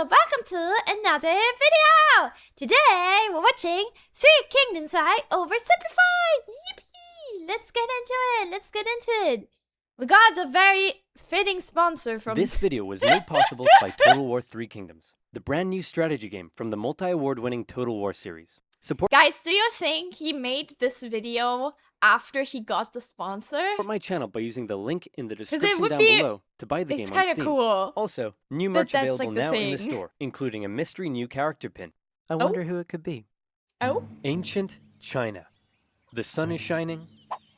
welcome to another video! Today we're watching Three Kingdoms by Oversimplified! Yippee! Let's get into it! We got a very fitting sponsor from... This video was made possible by Total War Three Kingdoms, the brand new strategy game from the multi-award winning Total War series. Guys, do you think he made this video after he got the sponsor? Support my channel by using the link in the description down below to buy the game on Steam. It's kind of cool. Also, new merch available now in the thing. store, including a mystery new character pin. I wonder who it could be. Oh? Ancient China. The sun is shining.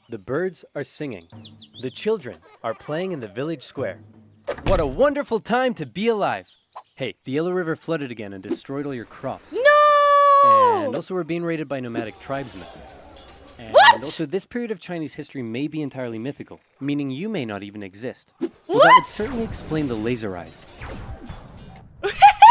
The birds are singing. The children are playing in the village square. What a wonderful time to be alive! Hey, the Yellow River flooded again and destroyed all your crops. No! And also we're being raided by nomadic tribesmen. And What? also this period of Chinese history may be entirely mythical, meaning you may not even exist. Well, that would certainly explain the laser eyes.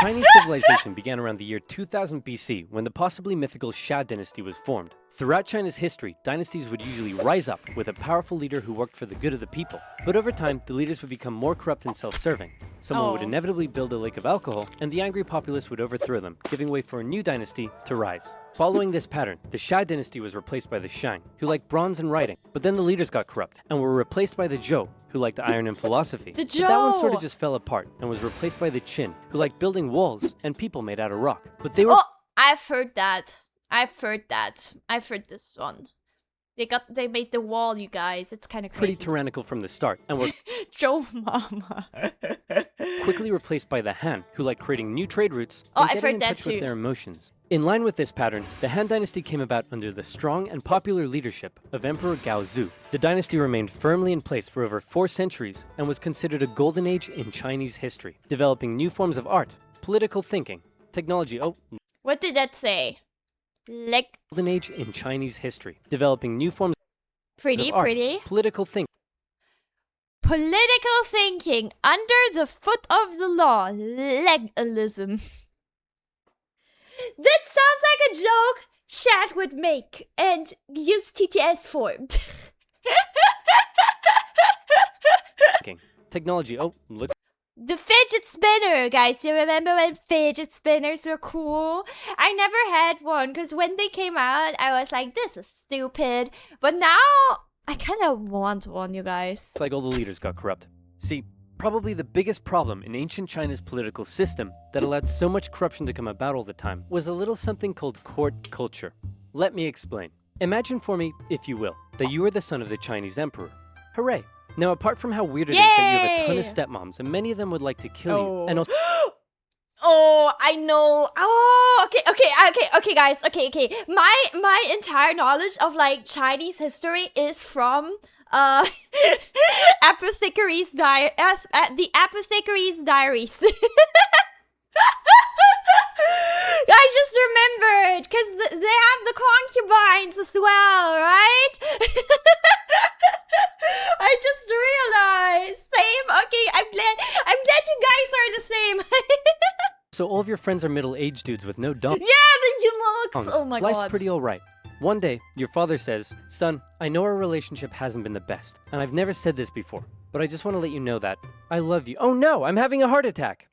Chinese civilization began around the year 2000 BC when the possibly mythical Xia dynasty was formed. Throughout China's history, dynasties would usually rise up with a powerful leader who worked for the good of the people. But over time, the leaders would become more corrupt and self-serving. Someone would inevitably build a lake of alcohol, and the angry populace would overthrow them, giving way for a new dynasty to rise. Following this pattern, the Xia dynasty was replaced by the Shang, who liked bronze and writing. But then the leaders got corrupt, and were replaced by the Zhuo, who liked iron and philosophy. The But that one sort Zhuo! of just fell apart, and was replaced by the Qin, who liked building walls and people made out of rock. But they were- Oh, I've heard that. I've heard this one. They made the wall, you guys. It's kind of crazy. pretty tyrannical from the start, and were Joe Mama. quickly replaced by the Han, who liked creating new trade routes Oh, and I've getting heard in that touch too. with their emotions. In line with this pattern, the Han dynasty came about under the strong and popular leadership of Emperor Gaozu. The dynasty remained firmly in place for over 4 centuries and was considered a golden age in Chinese history, developing new forms of art, political thinking, technology. What did that say? Like, Golden age in Chinese history, developing new forms pretty, of art, pretty. political thinking. Political thinking under the foot of the law. Legalism. That sounds like a joke Shad would make and use TTS for. Technology. Look. The fidget spinner, guys. You remember when fidget spinners were cool? I never had one because when they came out, I was like, this is stupid. But now, I kind of want one, you guys. It's like all the leaders got corrupt. See, probably the biggest problem in ancient China's political system that allowed so much corruption to come about all the time was a little something called court culture. Let me explain. Imagine for me, if you will, that you are the son of the Chinese emperor. Hooray! Now, apart from how weird it is that you have a ton of stepmoms, and many of them would like to kill you, and also Oh, I know. Oh, okay, guys. Okay. My entire knowledge of like Chinese history is from Apothecary's the Apothecary's Diaries. I just remembered because they have the concubines as well, right? I just realized. Same. Okay, I'm glad you guys are the same. so all of your friends are middle-aged dudes with no dump. Yeah, the looks. Oh my Life's god. pretty alright. One day, your father says, "Son, I know our relationship hasn't been the best, and I've never said this before, but I just want to let you know that I love you." Oh no, I'm having a heart attack.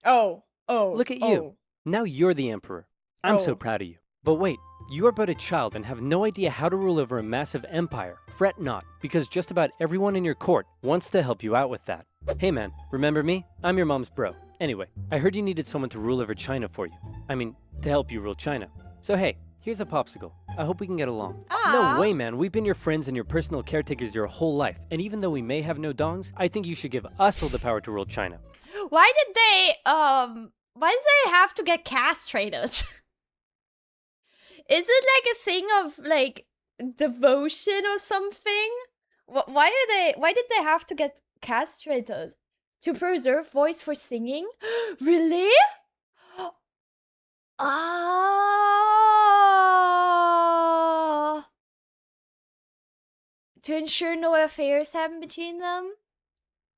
Oh. Look at you. Now you're the emperor. I'm so proud of you. But wait, you are but a child and have no idea how to rule over a massive empire. Fret not, because just about everyone in your court wants to help you out with that. Hey man, remember me? I'm your mom's bro. Anyway, I heard you needed someone to rule over China for you. I mean, to help you rule China. So hey, here's a popsicle. I hope we can get along. No way, man. We've been your friends and your personal caretakers your whole life. And even though we may have no dongs, I think you should give us all the power to rule China. Why did they have to get castrated? Is it like a thing of like devotion or something? Why did they have to get castrated? To preserve voice for singing? Really? To ensure no affairs happen between them?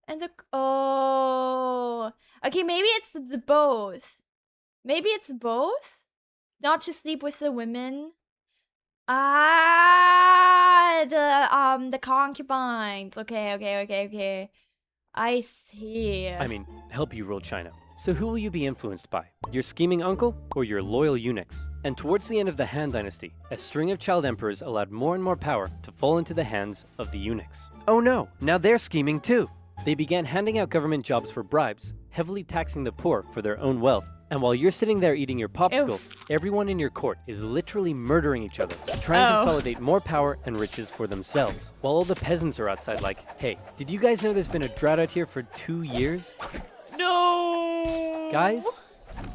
And okay, maybe it's the both. Maybe it's both? Not to sleep with the women. The concubines. Okay. I see. I mean, help you rule China. So who will you be influenced by? Your scheming uncle or your loyal eunuchs? And towards the end of the Han Dynasty, a string of child emperors allowed more and more power to fall into the hands of the eunuchs. Oh no, now they're scheming too! They began handing out government jobs for bribes, heavily taxing the poor for their own wealth. And while you're sitting there eating your popsicle, everyone in your court is literally murdering each other, trying to consolidate more power and riches for themselves. While all the peasants are outside like, hey, did you guys know there's been a drought out here for 2 years? No! Guys,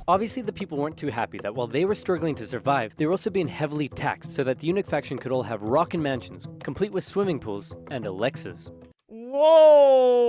obviously the people weren't too happy that while they were struggling to survive, they were also being heavily taxed so that the eunuch faction could all have rockin' mansions, complete with swimming pools and Alexas. Whoa!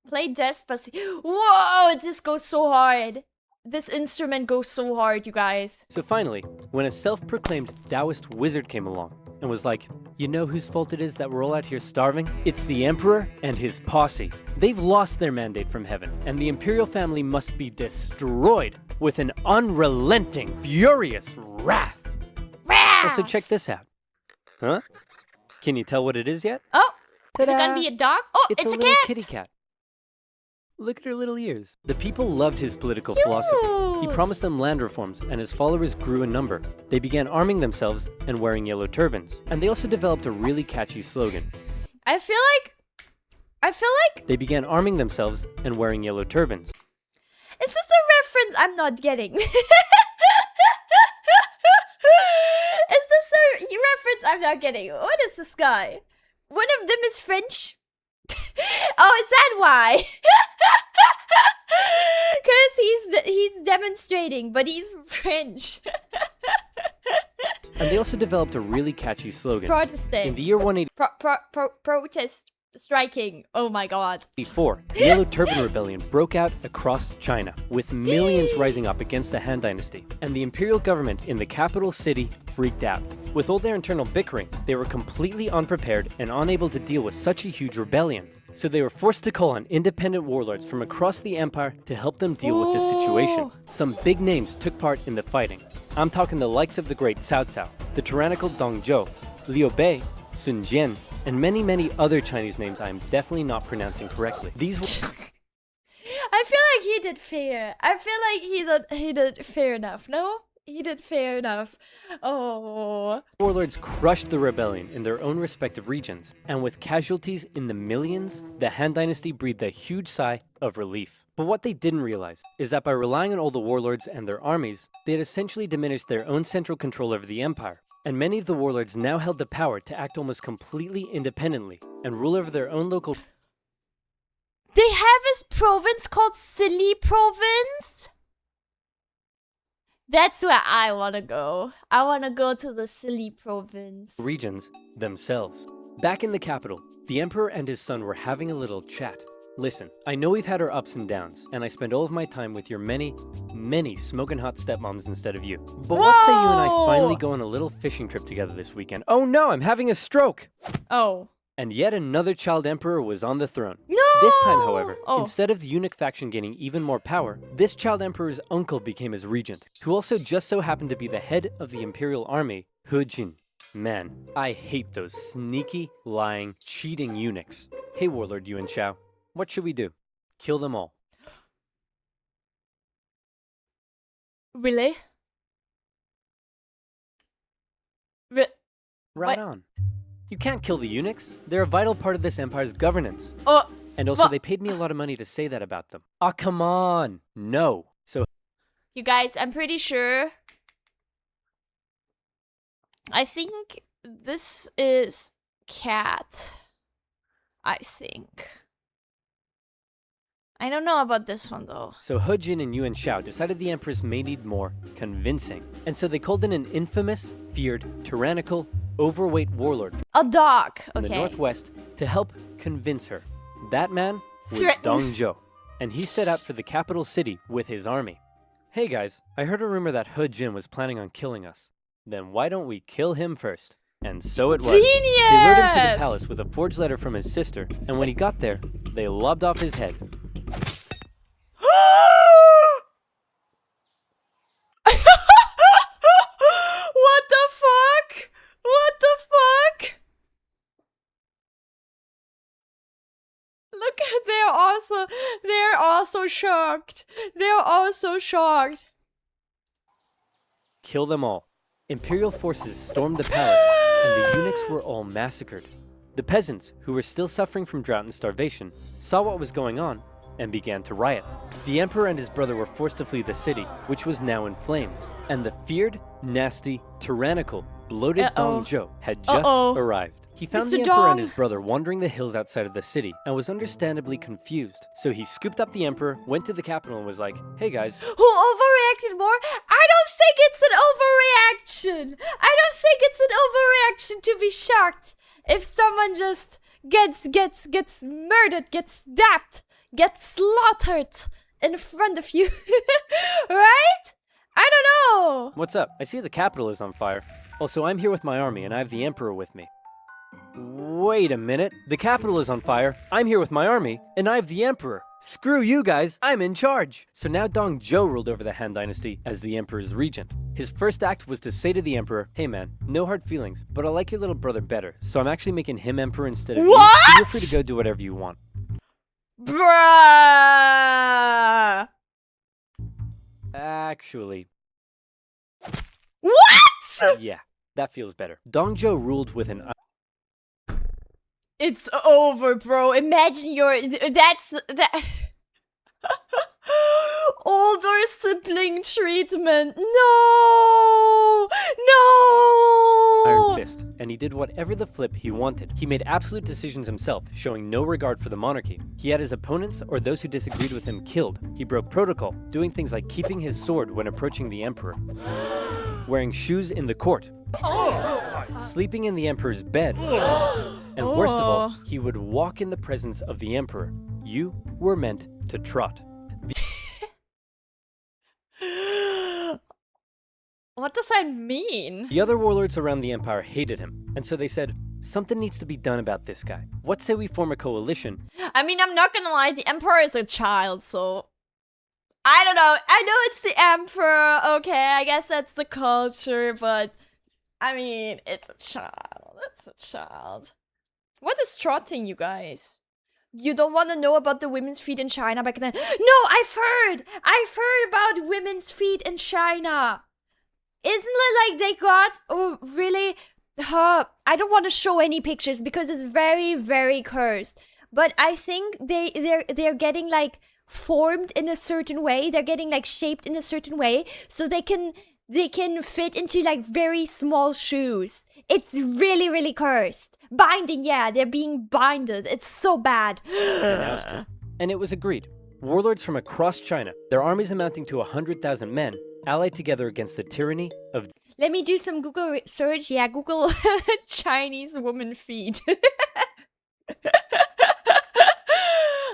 Play Despacito. Whoa! This goes so hard. This instrument goes so hard, you guys. So finally, when a self-proclaimed Taoist wizard came along and was like, you know whose fault it is that we're all out here starving? It's the emperor and his posse. They've lost their mandate from heaven, and the imperial family must be destroyed with an unrelenting, furious wrath. Also, check this out. Huh? Can you tell what it is yet? Oh! Ta-da! Is it gonna be a dog? Oh, it's a little cat! kitty cat. Look at her little ears. The people loved his political philosophy. He promised them land reforms, and his followers grew in number. They began arming themselves and wearing yellow turbans. And they also developed a really catchy slogan. I feel like... They began arming themselves and wearing yellow turbans. Is this a reference I'm not getting? Is this a reference I'm not getting? What is this guy? One of them is French? Oh, is that why? Because he's demonstrating, but he's French. And they also developed a really catchy slogan. Protesting. In the year 184, Protest striking. Oh my god. the Yellow Turban Rebellion broke out across China, with millions rising up against the Han Dynasty. And the imperial government in the capital city freaked out. With all their internal bickering, they were completely unprepared and unable to deal with such a huge rebellion. So they were forced to call on independent warlords from across the empire to help them deal with this situation. Some big names took part in the fighting. I'm talking the likes of the great Cao Cao, the tyrannical Dong Zhuo, Liu Bei, Sun Jian, and many, many other Chinese names I am definitely not pronouncing correctly. These were... I feel like he did fair. I feel like he did fair enough, no? He did fair enough. Oh. warlords crushed the rebellion in their own respective regions, and with casualties in the millions, the Han Dynasty breathed a huge sigh of relief. But what they didn't realize is that by relying on all the warlords and their armies, they had essentially diminished their own central control over the empire. And many of the warlords now held the power to act almost completely independently and rule over their own local... They have a province called Silly Province? That's where I wanna go. I wanna go to the Silly Province. regions themselves. Back in the capital, the emperor and his son were having a little chat. Listen, I know we've had our ups and downs, and I spend all of my time with your many, many smoking hot stepmoms instead of you. But what say you and I finally go on a little fishing trip together this weekend? Oh no, I'm having a stroke! Oh. And yet another child emperor was on the throne. No! This time, however, instead of the eunuch faction gaining even more power, this child emperor's uncle became his regent, who also just so happened to be the head of the imperial army, He Jin. Man, I hate those sneaky, lying, cheating eunuchs. Hey Warlord Yuan Shao, what should we do? Kill them all. Really? Right on. You can't kill the eunuchs. They're a vital part of this empire's governance. And also, they paid me a lot of money to say that about them. Ah, come on. No. So, you guys, I'm pretty sure. I think this is cat. I think. I don't know about this one though. So He Jin and Yuan Shao decided the empress may need more convincing. And so they called in an infamous, feared, tyrannical, overweight warlord A dog. from the northwest to help convince her. That man was Dong Zhuo, and he set out for the capital city with his army. Hey guys, I heard a rumor that He Jin was planning on killing us. Then why don't we kill him first? And so it was. Genius! They lured him to the palace with a forged letter from his sister, and when he got there, they lobbed off his head. What the fuck? What the fuck? Look at they're also so shocked. They're all so shocked. Kill them all. Imperial forces stormed the palace, and the eunuchs were all massacred. The peasants, who were still suffering from drought and starvation, saw what was going on and began to riot. The emperor and his brother were forced to flee the city, which was now in flames, and the feared, nasty, tyrannical, bloated Dong Zhuo had just arrived. He found the emperor and his brother wandering the hills outside of the city and was understandably confused. So he scooped up the emperor, went to the capital and was like, "Hey guys." Who overreacted more? I don't think it's an overreaction. I don't think it's an overreaction to be shocked if someone just gets murdered, gets stabbed, gets slaughtered in front of you. Right? I don't know. What's up? I see the capital is on fire. Also, I'm here with my army and I have the emperor with me. Wait a minute. The capital is on fire. I'm here with my army and I have the emperor. Screw you guys. I'm in charge. So now Dong Zhuo ruled over the Han Dynasty as the emperor's regent. His first act was to say to the emperor, "Hey man, no hard feelings, but I like your little brother better, so I'm actually making him emperor instead of you. Feel free to go do whatever you want." Bruh. Actually. What? Yeah, that feels better. Dong Zhuo ruled with an... It's over, bro. Imagine that. Older sibling treatment. No! Iron Fist, and he did whatever the flip he wanted. He made absolute decisions himself, showing no regard for the monarchy. He had his opponents or those who disagreed with him killed. He broke protocol, doing things like keeping his sword when approaching the emperor, wearing shoes in the court, sleeping in the emperor's bed, and worst of all, he would walk in the presence of the emperor. You were meant to trot. What does that mean? The other warlords around the empire hated him, and so they said, "Something needs to be done about this guy. What say we form a coalition?" I mean, I'm not gonna lie, the emperor is a child, so... I don't know. I know it's the emperor, okay, I guess that's the culture, but... I mean, it's a child. It's a child. What is trotting, you guys? You don't want to know about the women's feet in China back then? No, I've heard about women's feet in China. Isn't it like they got really... I don't want to show any pictures because it's very, very cursed. But I think they're getting like formed in a certain way. They're getting like shaped in a certain way so they can fit into like very small shoes. It's really, really cursed. Binding, yeah, they're being binded. It's so bad. And it was agreed. Warlords from across China, their armies amounting to 100,000 men, allied together against the tyranny of... Let me do some Google search. Yeah, Google Chinese woman feet.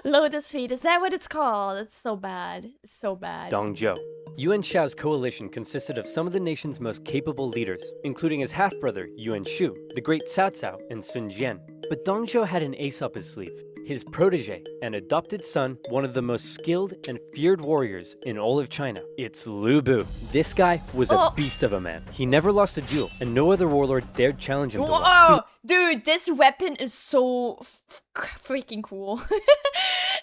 Lotus feet, is that what it's called? It's so bad. It's so bad. Dong Zhuo. Yuan Shao's coalition consisted of some of the nation's most capable leaders, including his half-brother Yuan Shu, the great Cao Cao, and Sun Jian. But Dong Zhuo had an ace up his sleeve. His protege and adopted son, one of the most skilled and feared warriors in all of China. It's Lu Bu. This guy was a beast of a man. He never lost a duel, and no other warlord dared challenge him to one. Oh, dude, this weapon is so freaking cool.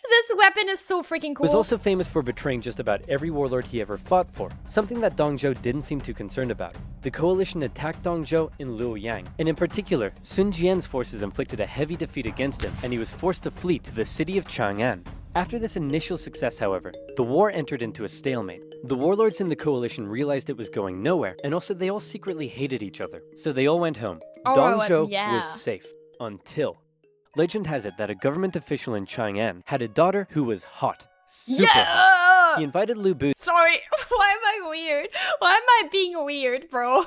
This weapon is so freaking cool. He was also famous for betraying just about every warlord he ever fought for, something that Dong Zhuo didn't seem too concerned about. The coalition attacked Dong Zhuo in Luoyang, and in particular, Sun Jian's forces inflicted a heavy defeat against him, and he was forced to flee to the city of Chang'an. After this initial success, however, the war entered into a stalemate. The warlords in the coalition realized it was going nowhere, and also they all secretly hated each other. So they all went home. Dong Zhuo was safe. Until... Legend has it that a government official in Chang'an had a daughter who was hot. Super hot. He invited Lu Bu... Sorry, why am I weird? Why am I being weird, bro?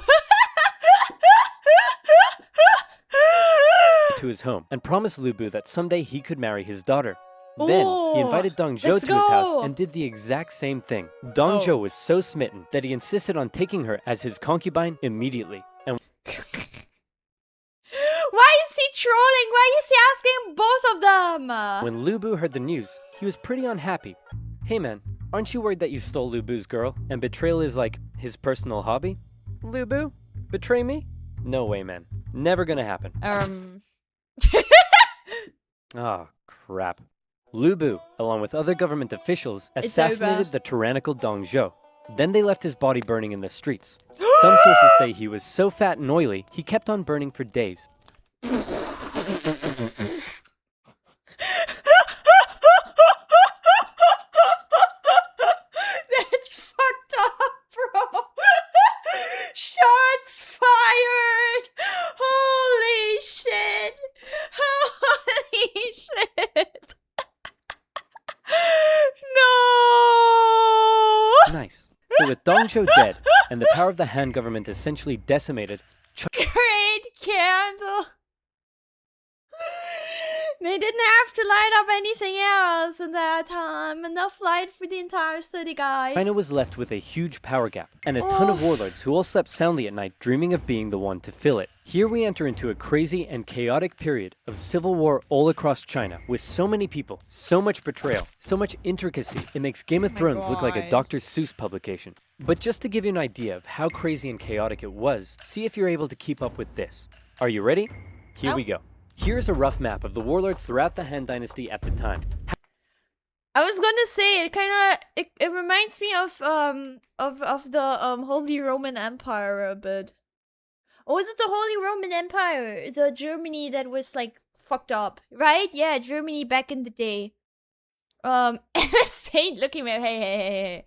...to his home, and promised Lu Bu that someday he could marry his daughter. Then, he invited Dong Zhuo to his house and did the exact same thing. Dong Zhuo was so smitten that he insisted on taking her as his concubine immediately. And why is he trolling? Why is he asking both of them? when Lu Bu heard the news, he was pretty unhappy. Hey man, aren't you worried that you stole Lu Bu's girl and betrayal is like his personal hobby? Lu Bu? Betray me? No way, man. Never gonna happen. Oh, crap. Lu Bu, along with other government officials, assassinated the tyrannical Dong Zhuo. Then they left his body burning in the streets. Some sources say he was so fat and oily, he kept on burning for days. That's fucked up, bro. Shots fired. Holy shit. Holy shit. No. Nice. So with Dong Zhuo dead, and the power of the Han government essentially decimated, Great candle. They didn't have to light up anything else in that time. Enough light for the entire city, guys. China was left with a huge power gap, and a ton of warlords who all slept soundly at night dreaming of being the one to fill it. Here we enter into a crazy and chaotic period of civil war all across China, with so many people, so much betrayal, so much intricacy, it makes Game of Thrones look like a Dr. Seuss publication. But just to give you an idea of how crazy and chaotic it was, see if you're able to keep up with this. Are you ready? Here we go. Here's a rough map of the warlords throughout the Han Dynasty at the time. I was gonna say it kind of it reminds me of the Holy Roman Empire a bit. Or was it the Holy Roman Empire? The Germany that was like fucked up, right? Yeah, Germany back in the day. Spain looking at hey.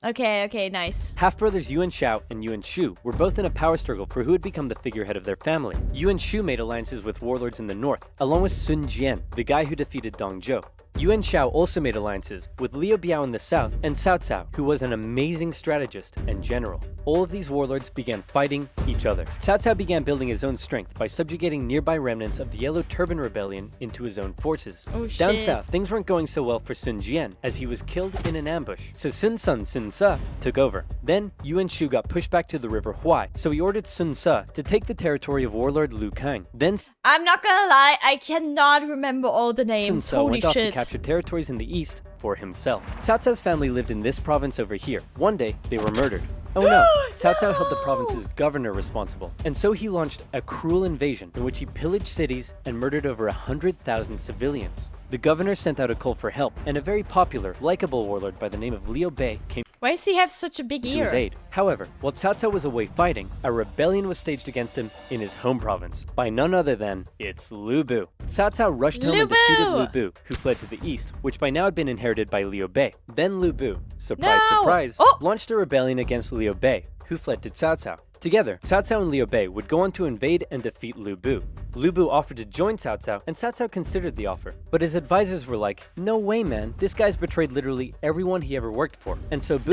Okay, nice. Half-brothers Yuan Shao and Yuan Shu were both in a power struggle for who would become the figurehead of their family. Yuan Shu made alliances with warlords in the north, along with Sun Jian, the guy who defeated Dong Zhuo. Yuan Shao also made alliances with Liu Biao in the south and Cao Cao, who was an amazing strategist and general. All of these warlords began fighting each other. Cao Cao began building his own strength by subjugating nearby remnants of the Yellow Turban Rebellion into his own forces. Down south, things weren't going so well for Sun Jian, as he was killed in an ambush. So Sun Ce took over. Then Yuan Shu got pushed back to the river Huai, so he ordered Sun Ce to take the territory of warlord Lu Kang. Then I'm not gonna lie, I cannot remember all the names. Sun Ce went off to capture territories in the east for himself. Cao Cao's family lived in this province over here. One day, they were murdered. Oh no, Cao Cao held the province's governor responsible, and so he launched a cruel invasion in which he pillaged cities and murdered over 100,000 civilians. The governor sent out a call for help, and a very popular, likable warlord by the name of Liu Bei came Why does he have such a big ear? to his aid. However, while Cao Cao was away fighting, a rebellion was staged against him in his home province by none other than it's Lu Bu. Cao Cao rushed home and defeated Lu Bu, who fled to the east, which by now had been inherited by Liu Bei. Then Lu Bu, surprise, launched a rebellion against Liu Bei, who fled to Cao Cao. Together, Cao Cao and Liu Bei would go on to invade and defeat Lu Bu. Lu Bu offered to join Cao Cao, and Cao Cao considered the offer. But his advisors were like, no way, man, this guy's betrayed literally everyone he ever worked for. And so Lu Bu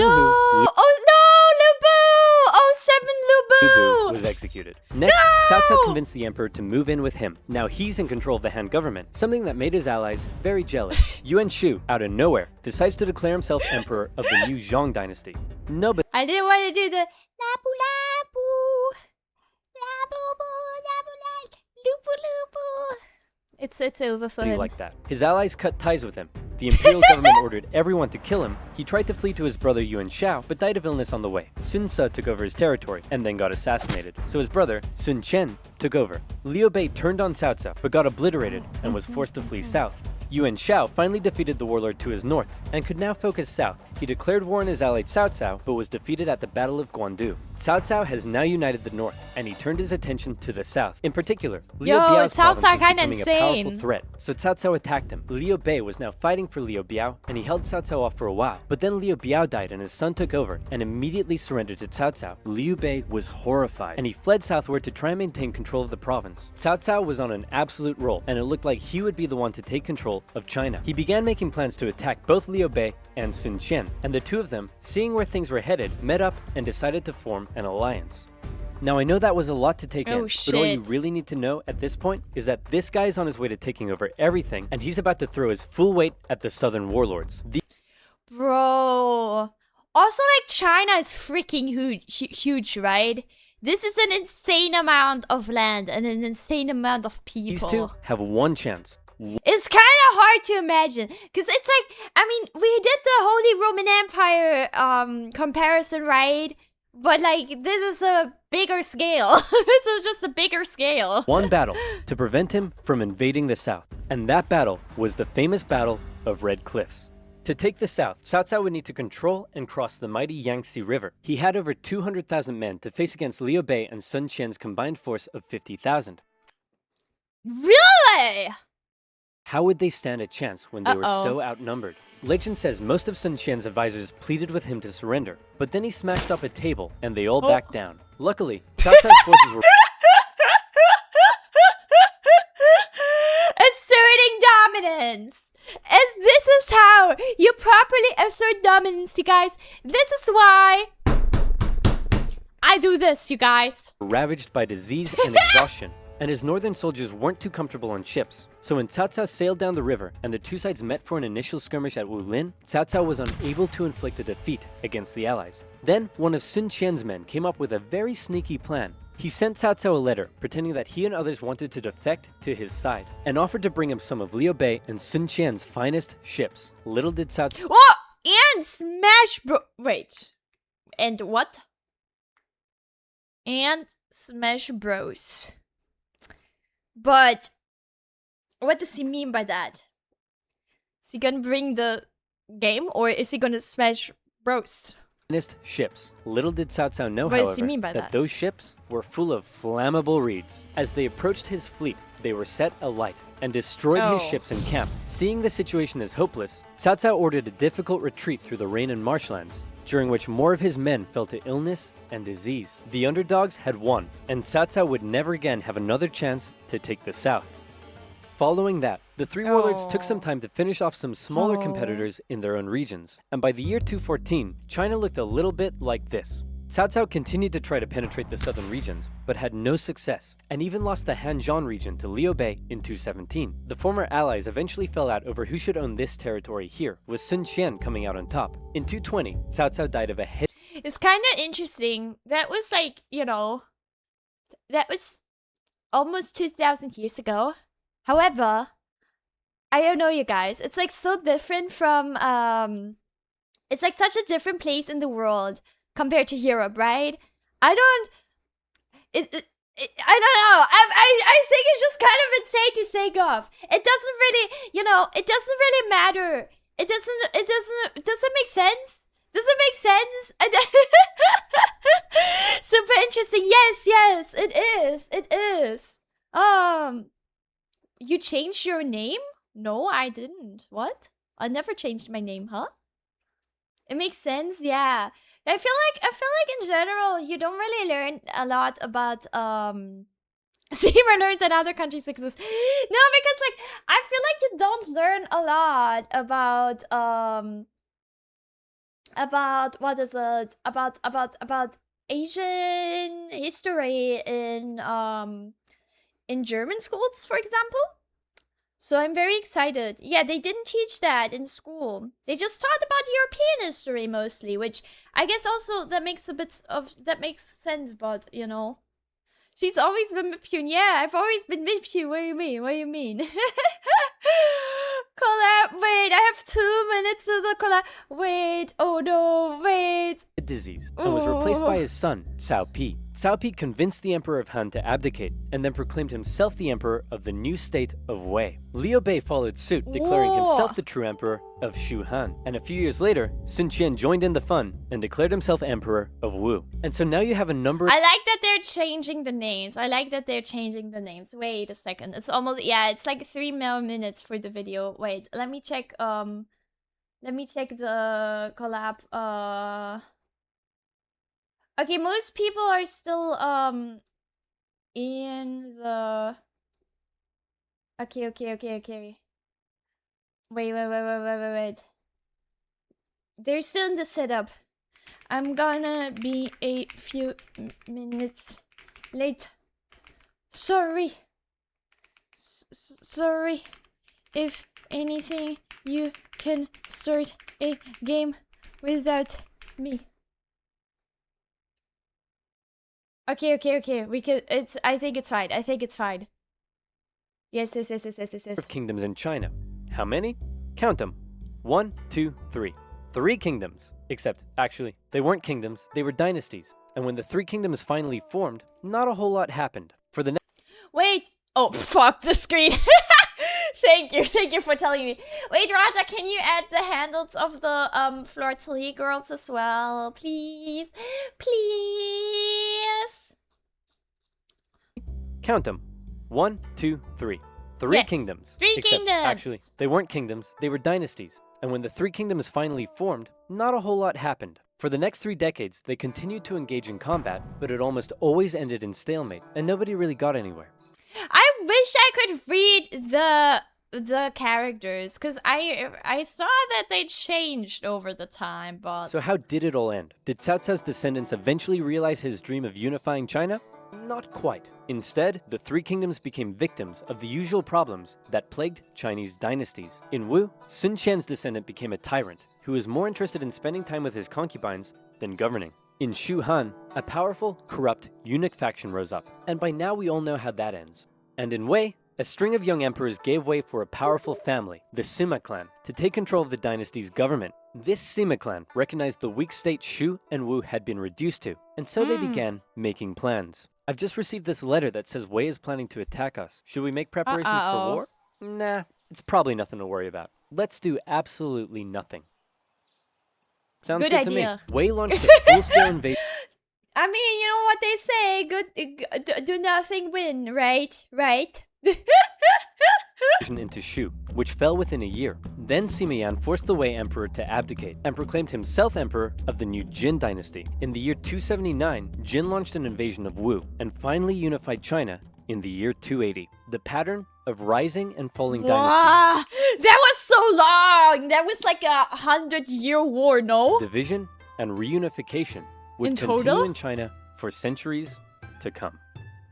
was executed. Next, Cao Cao convinced the emperor to move in with him. Now he's in control of the Han government, something that made his allies very jealous. Yuan Shu, out of nowhere, decides to declare himself emperor of the new Zhong dynasty. Nobody I didn't want to do the labu labu, labu labu like lupu lupu. It's over for him. like that. His allies cut ties with him. The imperial government ordered everyone to kill him. He tried to flee to his brother Yuan Shao, but died of illness on the way. Sun Ce took over his territory, and then got assassinated. So his brother, Sun Chen, took over. Liu Bei turned on Cao Cao, but got obliterated, and was forced to flee south. Yuan Shao finally defeated the warlord to his north, and could now focus south. He declared war on his ally Cao Cao, but was defeated at the Battle of Guandu. Cao Cao has now united the north, and he turned his attention to the south. In particular, Liu Biao's province was becoming a powerful threat, so Cao Cao attacked him. Liu Bei was now fighting for Liu Biao, and he held Cao Cao off for a while. But then Liu Biao died, and his son took over, and immediately surrendered to Cao Cao. Liu Bei was horrified, and he fled southward to try and maintain control of the province. Cao Cao was on an absolute roll, and it looked like he would be the one to take control of China. He began making plans to attack both Liu Bei and Sun Qian, and the two of them, seeing where things were headed, met up and decided to form an alliance. Now I know that was a lot to take in, but all you really need to know at this point is that this guy is on his way to taking over everything, and he's about to throw his full weight at the southern warlords. Bro. Also, like, China is freaking huge, right? This is an insane amount of land and an insane amount of people. These two have one chance. It's kind of hard to imagine, because it's like, I mean, we did the Holy Roman Empire comparison, right? But like, this is a bigger scale. This is just a bigger scale. One battle to prevent him from invading the south. And that battle was the famous Battle of Red Cliffs. To take the south, Cao Cao would need to control and cross the mighty Yangtze River. He had over 200,000 men to face against Liu Bei and Sun Qian's combined force of 50,000. Really? How would they stand a chance when they were so outnumbered? Legend says most of Sun Qian's advisors pleaded with him to surrender, but then he smashed up a table and they all backed down. Luckily, Cao Cao's forces were asserting dominance. As this is how you properly assert dominance, you guys. This is why I do this, you guys. ravaged by disease and exhaustion, and his northern soldiers weren't too comfortable on ships. So when Cao Cao sailed down the river and the two sides met for an initial skirmish at Wulin, Cao Cao was unable to inflict a defeat against the allies. Then one of Sun Qian's men came up with a very sneaky plan. He sent Cao Cao a letter pretending that he and others wanted to defect to his side and offered to bring him some of Liu Bei and Sun Qian's finest ships. Little did Cao Cao... Oh, and Smash Bro... Wait. And what? And Smash Bros. But what does he mean by that? Is he gonna bring the game or is he gonna smash Bros? finest ships. Little did Cao Cao know, What does he however, mean by that those ships were full of flammable reeds. As they approached his fleet, they were set alight and destroyed his ships in camp. Seeing the situation as hopeless, Cao Cao ordered a difficult retreat through the rain and marshlands, during which more of his men fell to illness and disease. The underdogs had won, and Cao Cao would never again have another chance to take the south. Following that, the three warlords took some time to finish off some smaller competitors in their own regions, and by the year 214, China looked a little bit like this. Cao Cao continued to try to penetrate the southern regions, but had no success, and even lost the Hanzhong region to Liu Bei in 217. The former allies eventually fell out over who should own this territory here, with Sun Qian coming out on top. In 220, Cao Cao died of a head. It's kind of interesting. That was like, that was almost 2,000 years ago. However, I don't know, you guys. It's like so different from, it's like such a different place in the world compared to Europe, right? I don't know. I think it's just kind of insane to think of. It doesn't really, it doesn't really matter. It doesn't make sense. Does it make sense? Super interesting. Yes, it is. It is. You changed your name? No, I didn't. What? I never changed my name, huh? It makes sense, yeah. I feel like in general you don't really learn a lot about steamrollers and other countries exist. No, because like I feel like you don't learn a lot about what is it? About Asian history in German schools, for example. So I'm very excited. Yeah, they didn't teach that in school. They just taught about European history mostly, which I guess also that makes sense, but she's always been Miptune. Yeah, I've always been Miptune. What do you mean? What do you mean? Collab. Wait, I have 2 minutes to the collab. Wait. Oh no. Wait. Disease and was replaced by his son, Cao Pi. Cao Pi convinced the Emperor of Han to abdicate and then proclaimed himself the Emperor of the new state of Wei. Liu Bei followed suit, declaring himself the true Emperor of Shu Han. And a few years later, Sun Qian joined in the fun and declared himself Emperor of Wu. And so now you have a number. I like that they're changing the names. Wait a second. It's almost, it's like 3 more minutes for the video. Wait, let me check the collab. Okay, most people are still in the Okay. Wait. They're still in the setup. I'm gonna be a few minutes late. Sorry. Sorry. If anything, you can start a game without me. Okay. We could. I think it's fine. Yes. Of kingdoms in China. How many? Count them. 1, 2, 3. 3 kingdoms. Except, actually, they weren't kingdoms. They were dynasties. And when the three kingdoms finally formed, not a whole lot happened. For the Wait. Oh, fuck the screen. Thank you for telling me. Wait, Raja, can you add the handles of the fleur-de-lis girls as well, please? Please. count them. 1, 2, 3. Three Yes, kingdoms. three Except, kingdoms. Actually, they weren't kingdoms, they were dynasties. And when the three kingdoms finally formed, not a whole lot happened. For the next 3 decades, they continued to engage in combat, but it almost always ended in stalemate, and nobody really got anywhere. I wish I could read the characters, because I saw that they changed over the time, but... So how did it all end? Did Cao Cao's descendants eventually realize his dream of unifying China? Not quite. Instead, the three kingdoms became victims of the usual problems that plagued Chinese dynasties. In Wu, Sun Qian's descendant became a tyrant who was more interested in spending time with his concubines than governing. In Shu Han, a powerful, corrupt, eunuch faction rose up, and by now we all know how that ends. And in Wei, a string of young emperors gave way for a powerful family, the Sima clan, to take control of the dynasty's government. This Sima clan recognized the weak state Shu and Wu had been reduced to, and so they began making plans. I've just received this letter that says Wei is planning to attack us. Should we make preparations for war? Nah, it's probably nothing to worry about. Let's do absolutely nothing. Sounds good to me. Wei launched a full-scale invasion. I mean, you know what they say, do nothing win, right? Right? into Shu, which fell within a year. Then Sima Yan forced the Wei emperor to abdicate and proclaimed himself emperor of the new Jin dynasty. In the year 279, Jin launched an invasion of Wu and finally unified China in the year 280. The pattern of rising and falling dynasties. That was so long! That was like a 100-year war, no? Division and reunification would In continue total? in China for centuries to come.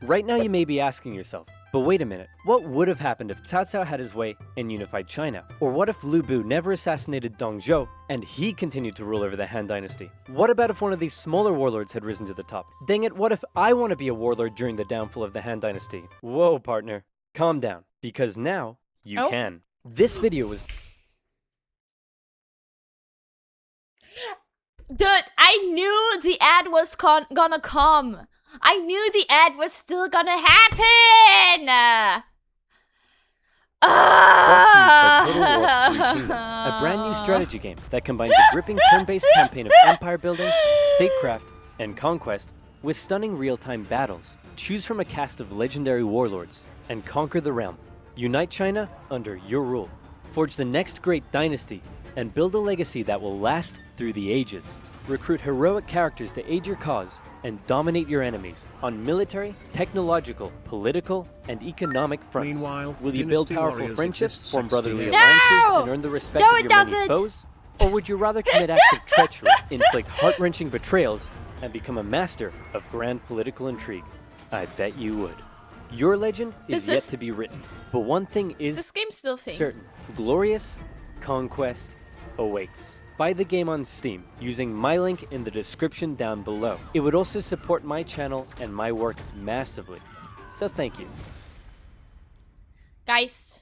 Right now you may be asking yourself, but wait a minute, what would have happened if Cao Cao had his way and unified China? Or what if Lu Bu never assassinated Dong Zhuo and he continued to rule over the Han dynasty? What about if one of these smaller warlords had risen to the top? Dang it, what if I want to be a warlord during the downfall of the Han dynasty? Whoa, partner, calm down, because now you can. This video was... Dude, I knew the ad was gonna come. I knew the ad was still gonna happen! Brought to you by Total War 3 Kingdoms, a brand new strategy game that combines a gripping turn-based campaign of empire building, statecraft, and conquest with stunning real-time battles. Choose from a cast of legendary warlords and conquer the realm. Unite China under your rule. Forge the next great dynasty and build a legacy that will last through the ages. Recruit heroic characters to aid your cause and dominate your enemies on military, technological, political, and economic fronts. Meanwhile, will you build Dynasty powerful Warriors friendships, exists form brotherly 60 alliances, No! and earn the respect No, of it your doesn't. many foes? Or would you rather commit acts of treachery, inflict heart-wrenching betrayals, and become a master of grand political intrigue? I bet you would. Your legend is yet to be written, but one thing Is is this game still thing? certain. Glorious conquest awaits. Buy the game on Steam using my link in the description down below. It would also support my channel and my work massively. So thank you. Guys,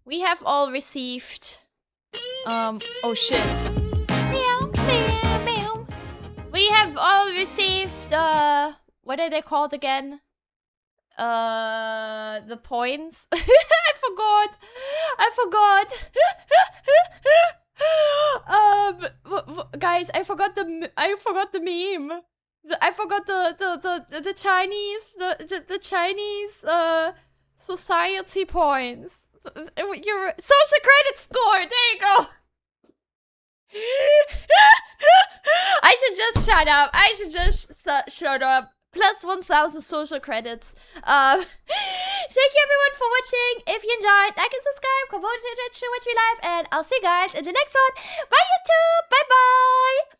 we have all received... oh shit. Meow, meow, meow. We have all received, what are they called again? The points. I forgot. Guys, I forgot the meme. I forgot the Chinese society points. Your social credit score. There you go. I should just shut up. Plus 1,000 social credits. Thank you everyone for watching. If you enjoyed, like and subscribe, come over to Twitch to watch me live, and I'll see you guys in the next one. Bye YouTube! Bye bye!